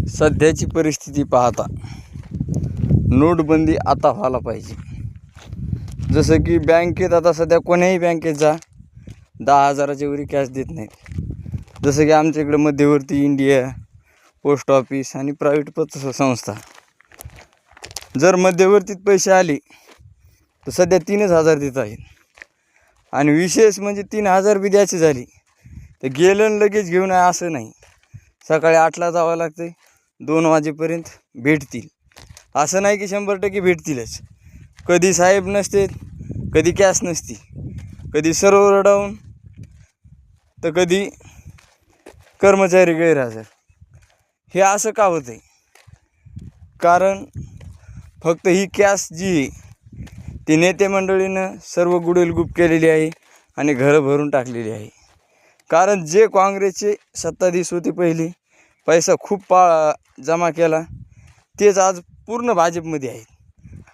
सध्याची परिस्थिती पाहता नोटबंदी आता व्हायला पाहिजे. जसं की बँकेत आता सध्या कोण्याही बँकेत जा 10,000च्या वरी कॅश देत नाहीत. जसं की आमच्या इकडं मध्यवर्ती इंडिया, पोस्ट ऑफिस आणि प्रायव्हेट पतसंस्था. जर मध्यवर्तीत पैसे आले तर सध्या 3,000 देत आहेत. आणि विशेष म्हणजे 3,000 बी द्यायची झाली तर गेलं लगेच घेऊन आहे असं नाही. सकाळी 8ला जावं लागतं, 2 वाजेपर्यंत भेटतील असं नाही की 100% भेटतीलच. कधी साहेब नसते, कधी कॅश नसती, कधी सर्व्हर डाऊन तर कधी कर्मचारी गैरहजर. हे असं का होतं आहे? कारण फक्त ही कॅश जी आहे ती नेते मंडळीनं सर्व गुडेलगुप केलेली आहे आणि घरं भरून टाकलेली आहे. कारण जे काँग्रेसचे सत्ताधीश होते पहिले, पैसा खूप जमा केला, तेच आज पूर्ण भाजपमध्ये आहेत.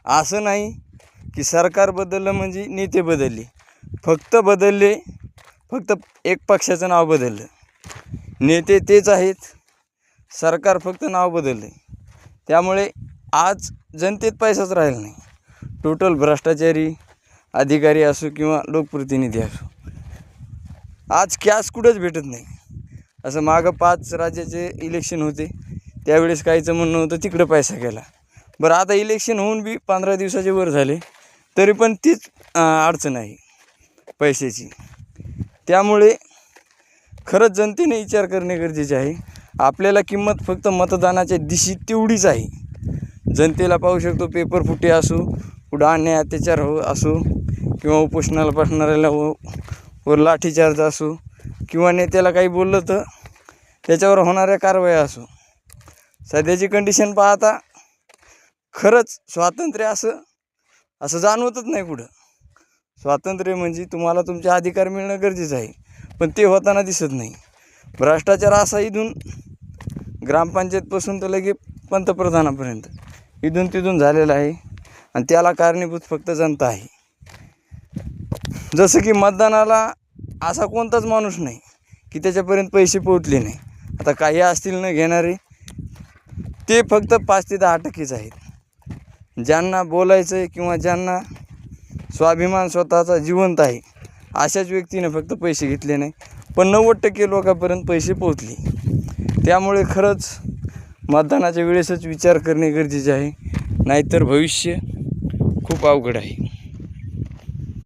असं नाही की सरकार बदललं म्हणजे नेते बदलले, फक्त बदलले, फक्त एक पक्षाचं नाव बदललं. नेते तेच आहेत, सरकार फक्त नाव बदललं. त्यामुळे आज जनतेत पैसाच राहिला नाही. टोटल भ्रष्टाचारी अधिकारी असो किंवा लोकप्रतिनिधी असो, आज कॅश कुठंच भेटत नाही. असं मागं 5 राज्याचे इलेक्शन होते, त्यावेळेस काहीचं म्हणणं होतं तिकडं पैसा गेला. बरं, आता इलेक्शन होऊन बी 15 दिवसाचे वर झाले तरी पण तीच अडचण आहे पैशाची. त्यामुळे खरंच जनतेने विचार करणे गरजेचे आहे. आपल्याला किंमत फक्त मतदानाच्या दिवशी तेवढीच आहे. जनतेला पाहू शकतो, पेपर फुटे असो, कुठं अन्याय अत्याचार असो किंवा उपोषणाला बसणाऱ्याला वर लाठीचार्ज असो किंवा नेत्याला काही बोललं तर त्याच्यावर होणाऱ्या कारवाया असो. सध्याची कंडिशन पाहता खरंच स्वातंत्र्य असं जाणवतच नाही कुठं. स्वातंत्र्य म्हणजे तुम्हाला तुमचे अधिकार मिळणं गरजेचं आहे, पण ते होताना दिसत नाही. भ्रष्टाचार असा इथून ग्रामपंचायतपासून तर लगे पंतप्रधानापर्यंत इथून तिथून झालेला आहे आणि त्याला कारणीभूत फक्त जनता आहे. जसं की मतदानाला असा कोणताच माणूस नाही की त्याच्यापर्यंत पैसे पोहोचले नाही. आता काही असतील न घेणारे, ते फक्त 5 ते 10% आहेत. ज्यांना बोलायचं आहे किंवा ज्यांना स्वाभिमान स्वतःचा जिवंत आहे, अशाच व्यक्तीने फक्त पैसे घेतले नाही, पण 90% लोकांपर्यंत पैसे पोहोचले. त्यामुळे खरंच मतदानाच्या वेळेसच विचार करणे गरजेचे आहे, नाहीतर भविष्य खूप अवघड आहे.